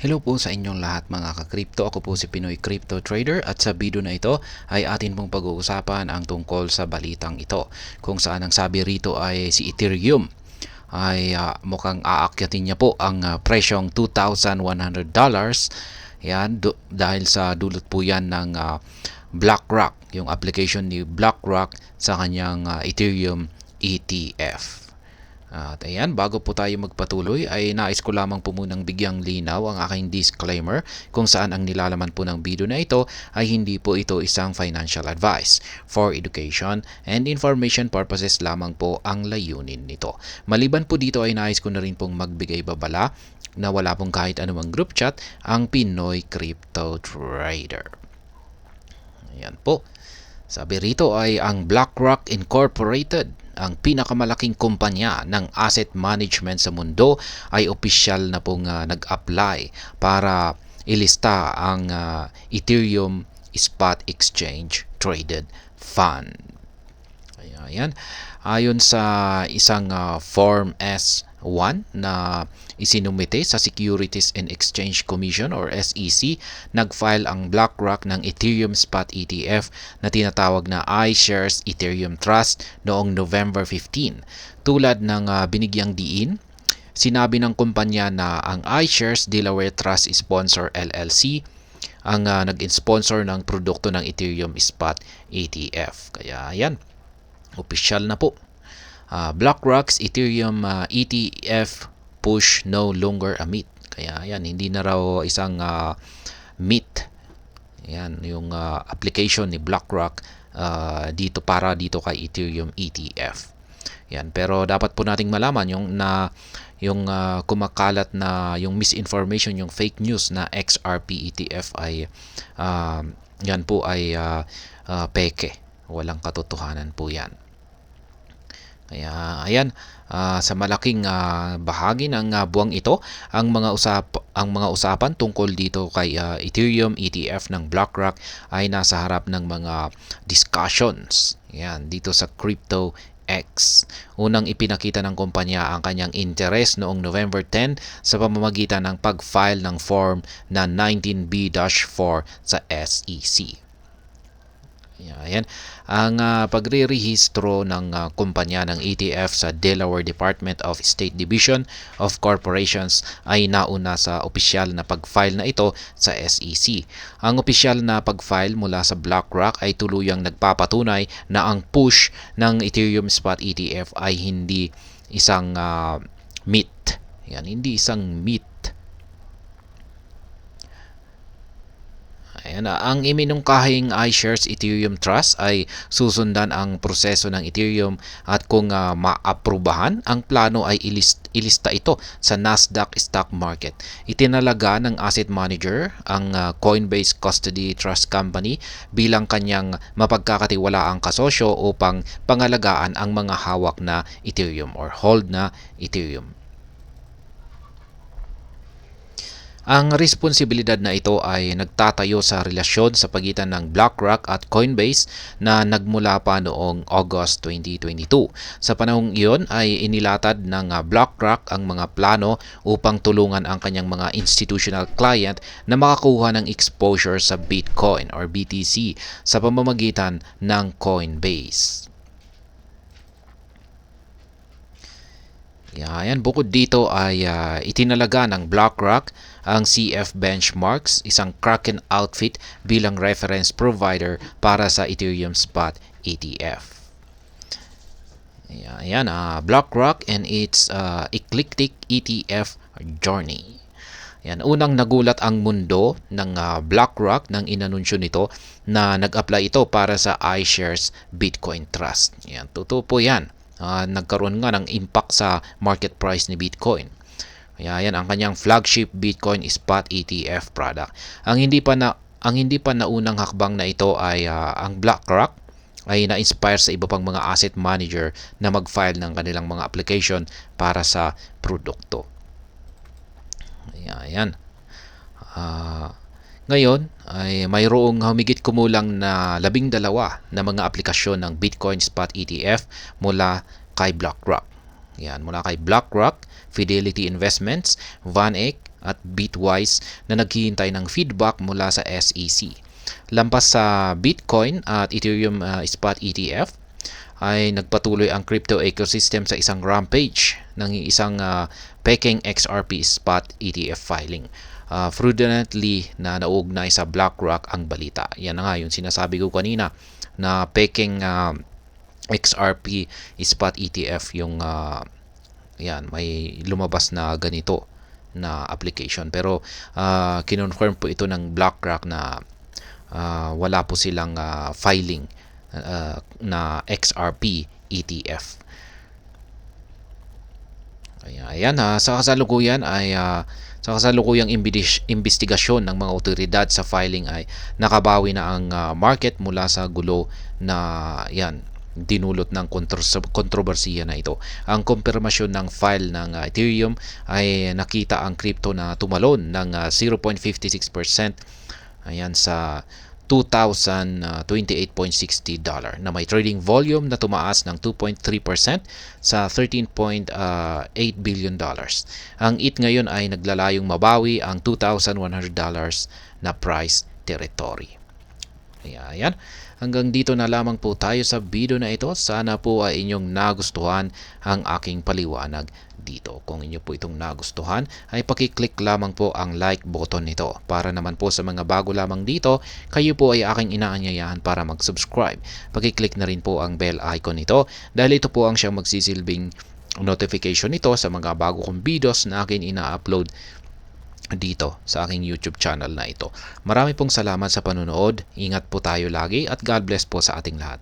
Hello po sa inyong lahat mga ka-crypto. Ako po si Pinoy Crypto Trader at sa video na ito ay atin pong pag-uusapan ang tungkol sa balitang ito. Kung saan ang sabi rito ay si Ethereum ay mukhang aakyatin niya po ang presyong $2,100. Yan, dahil sa dulot po yan ng BlackRock, yung application ni BlackRock sa kanyang Ethereum ETF. At ayan, bago po tayo magpatuloy ay nais ko lamang po munang bigyang linaw ang aking disclaimer kung saan ang nilalaman po ng video na ito ay hindi po ito isang financial advice. For education and information purposes lamang po ang layunin nito. Maliban po dito ay nais ko na rin pong magbigay babala na wala pong kahit anumang group chat ang Pinoy Crypto Trader. Ayan po. Sabi rito ay ang BlackRock Incorporated, ang pinakamalaking kumpanya ng asset management sa mundo, ay opisyal na pong nag-apply para ilista ang Ethereum Spot Exchange Traded Fund. Ayan. Ayon sa isang Form S-1 na isinumite sa Securities and Exchange Commission or SEC, nag-file ang BlackRock ng Ethereum Spot ETF na tinatawag na iShares Ethereum Trust noong November 15. Tulad ng binigyang diin, sinabi ng kumpanya na ang iShares Delaware Trust Sponsor LLC ang nag-sponsor ng produkto ng Ethereum Spot ETF. Kaya yan, opisyal na po. BlackRock's Ethereum ETF push no longer a myth. Kaya yan, hindi na raw isang myth. Yan, yung application ni BlackRock dito kay Ethereum ETF. Yan, pero dapat po nating malaman yung kumakalat na yung misinformation, yung fake news na XRP ETF ay yan po ay peke. Walang katotohanan po yan. Kaya ayan, sa malaking bahagi ng buwang ito, ang mga usapan tungkol dito kay Ethereum ETF ng BlackRock ay nasa harap ng mga discussions. Yan, dito sa Crypto X. Unang ipinakita ng kumpanya ang kanyang interest noong November 10 sa pamamagitan ng pag-file ng form na 19B-4 sa SEC. Ayan. Ang pagre-rehistro ng kumpanya ng ETF sa Delaware Department of State Division of Corporations ay nauna sa opisyal na pag-file na ito sa SEC. Ang opisyal na pag-file mula sa BlackRock ay tuluyang nagpapatunay na ang push ng Ethereum Spot ETF ay hindi isang myth. Yan, hindi isang myth. Ayan, ang iminungkahing iShares Ethereum Trust ay susundan ang proseso ng Ethereum at kung maaprubahan, ang plano ay ilista ito sa Nasdaq Stock Market. Itinalaga ng asset manager ang Coinbase Custody Trust Company bilang kanyang mapagkakatiwalaang kasosyo upang pangalagaan ang mga hawak na Ethereum or hold na Ethereum. Ang responsibilidad na ito ay nagtatayo sa relasyon sa pagitan ng BlackRock at Coinbase na nagmula pa noong August 2022. Sa panahong iyon ay inilatad ng BlackRock ang mga plano upang tulungan ang kanyang mga institutional client na makakuha ng exposure sa Bitcoin or BTC sa pamamagitan ng Coinbase. Yan, bukod dito ay itinalaga ng BlackRock ang CF Benchmarks, isang Kraken outfit bilang reference provider para sa Ethereum Spot ETF. Yan, BlackRock and its eclectic ETF journey. Yan, unang nagulat ang mundo ng BlackRock nang inanunsyo nito na nag-apply ito para sa iShares Bitcoin Trust. Yan, totoo po yan. Nagkaroon nga ng impact sa market price ni Bitcoin. Kaya yan ang kanyang flagship Bitcoin Spot ETF product. Ang hindi pa naunang hakbang na ito ay ang BlackRock ay na-inspire sa iba pang mga asset manager na mag-file ng kanilang mga application para sa produkto. Ayan. Ngayon ay mayroong humigit kumulang na 12 na mga aplikasyon ng Bitcoin Spot ETF mula kay BlackRock. Yan, mula kay BlackRock, Fidelity Investments, VanEck, at Bitwise na naghihintay ng feedback mula sa SEC. Lampas sa Bitcoin at Ethereum spot ETF, ay nagpatuloy ang crypto ecosystem sa isang rampage ng isang peking XRP spot ETF filing. Fraudulently na naugnay sa BlackRock ang balita. Yan na nga yung sinasabi ko kanina na peking XRP spot ETF yung yan, may lumabas na ganito na application. Pero kinonfirm po ito ng BlackRock na wala po silang filing na XRP ETF. Ayan, sa kasalukuyan ay sa kasalukuyang investigasyon ng mga otoridad sa filing ay nakabawi na ang market mula sa gulo na yan dinulot ng kontrobersiya na ito. Ang kumpirmasyon ng file ng Ethereum ay nakita ang crypto na tumalon ng 0.56% ayan sa $2,028.60 na may trading volume na tumaas ng 2.3% sa $13.8 billion. Ang ETH ngayon ay naglalayong mabawi ang $2,100 na price territory. Ayan. Hanggang dito na lamang po tayo sa video na ito. Sana po ay inyong nagustuhan ang aking paliwanag dito. Kung inyo po itong nagustuhan, ay pakiclick lamang po ang like button nito. Para naman po sa mga bago lamang dito, kayo po ay aking inaanyayahan para mag-subscribe. Pakiclick na rin po ang bell icon nito dahil ito po ang siyang magsisilbing notification nito sa mga bago kong videos na akin ina-upload dito sa aking YouTube channel na ito. Marami pong salamat sa panonood. Ingat po tayo lagi at God bless po sa ating lahat.